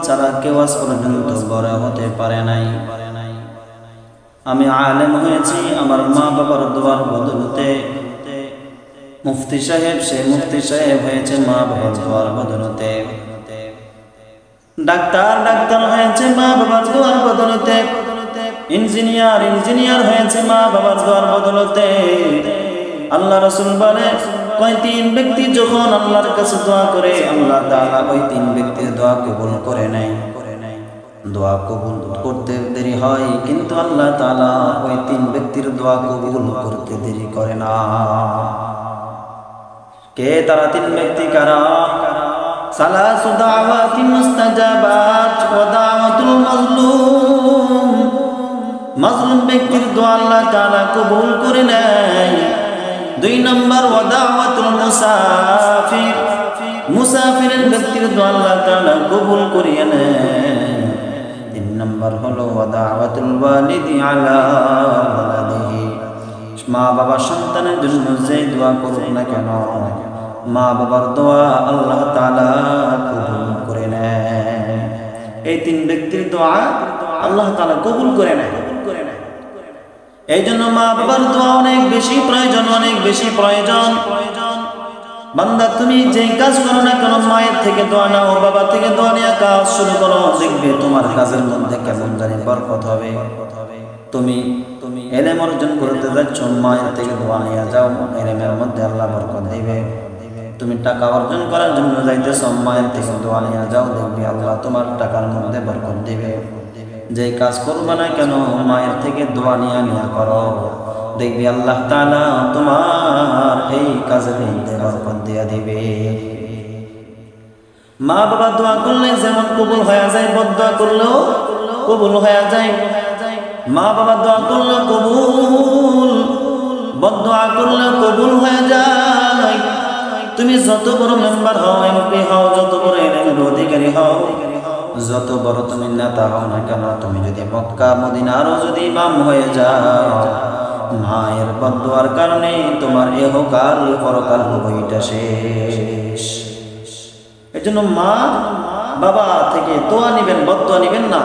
ছাড়া কেউ আজ পর্যন্ত বড় হতে পারে নাই। আমি আলেম হয়েছি আমার মা বাবার দোয়ার বদলতে। মুফতি সাহেব সে মুফতি সাহেব হয়েছে মা বাবার দোয়ার বদলতে। ডাক্তার হয়েছে মা বাবার দোয়ার বদলতে। ইঞ্জিনিয়ার হয়েছে মা বাবার দোয়ার বদলতে। আল্লাহ রাসূল বলে কয় তিন ব্যক্তি যখন আল্লাহর কাছে দোয়া করে আল্লাহ তাআলা ওই তিন ব্যক্তির দোয়া কবুল করে নেয়। দোয়া কবুল করতে দেরি হয় কিন্তু আল্লাহ তাআলা ওই তিন ব্যক্তির দোয়া কবুল করতে দেরি করে না। কে তারা তিন ব্যক্তি কারা? সালাসু দাওয়াতিন মুস্তাজাবাত ওয়া দাওয়াতুল মাজলুম ব্যক্তির দোয়া আল্লাহ তাআলা কবুল করে নেয়। 2 নম্বর ওয়া দাওয়াতুল মুসাফিরের ব্যক্তির দোয়া আল্লাহ তাআলা কবুল করিয়ে নেয়। 3 নম্বর হলো ওয়া দাওয়াতুল ওয়ালিদি আলা ওয়ালাদিহি, মা বাবা সন্তানের জন্য যে দোয়া করুক না কেন মা বাবার দোয়া আল্লাহ তাআলা কবুল করে নেয়। এই তিন ব্যক্তির দোয়া আল্লাহ তাআলা কবুল করে নেয়। এই জন্য মা বাবার দোয়া অনেক বেশি প্রয়োজন। বান্দা তুমি যে কাজ করো না কেন মায়ের থেকে দোয়া নাও, বাবা থেকে দোয়া নিয়ে কাজ শুরু করো, দেখবে তোমার কাজের মধ্যে কেমন জানি বরকত হবে। তুমি ইলম অর্জন করতে যাচ্ছ, মায়ের থেকে দোয়া নিয়ে যাও, ইলমের মধ্যে আল্লাহ বরকত দিবে। তুমি টাকা অর্জন করার জন্য যাইতেছ, মায়ের থেকে দোয়া নিয়ে যাও, দেখবে আল্লাহ তোমার টাকার মধ্যে বরকত দিবে। যে কাজ করবে না কেন মায়ের থেকে দোয়া নিয়ে করো, দেখবি আল্লাহ তাআলা তোমার এই কাজের মধ্যে বরকত দিয়ে দিবে। মা বাবা দোয়া করলে যেমন কবুল হয়ে যায়, বদদোয়া করলেও কবুল হয়ে যায়। মা বাবা দোয়া করলে কবুল, বদদোয়া করলে কবুল হয়ে যায়। তুমি যত বড় মেম্বার হও, এমপি হও, যত বড় ইলমের অধিকারী হও, যত বড় তুমি নেতা হও না কেন, তুমি যদি মক্কা মদিনারও যদি ইমাম হয়ে যাও, মায়ের বদদোয়ার কারণে তোমার ইহকাল পরকাল উভয়টা শেষ। এজন্য মা বাবা থেকে দোয়া নিবেন, বদদোয়া নিবেন না।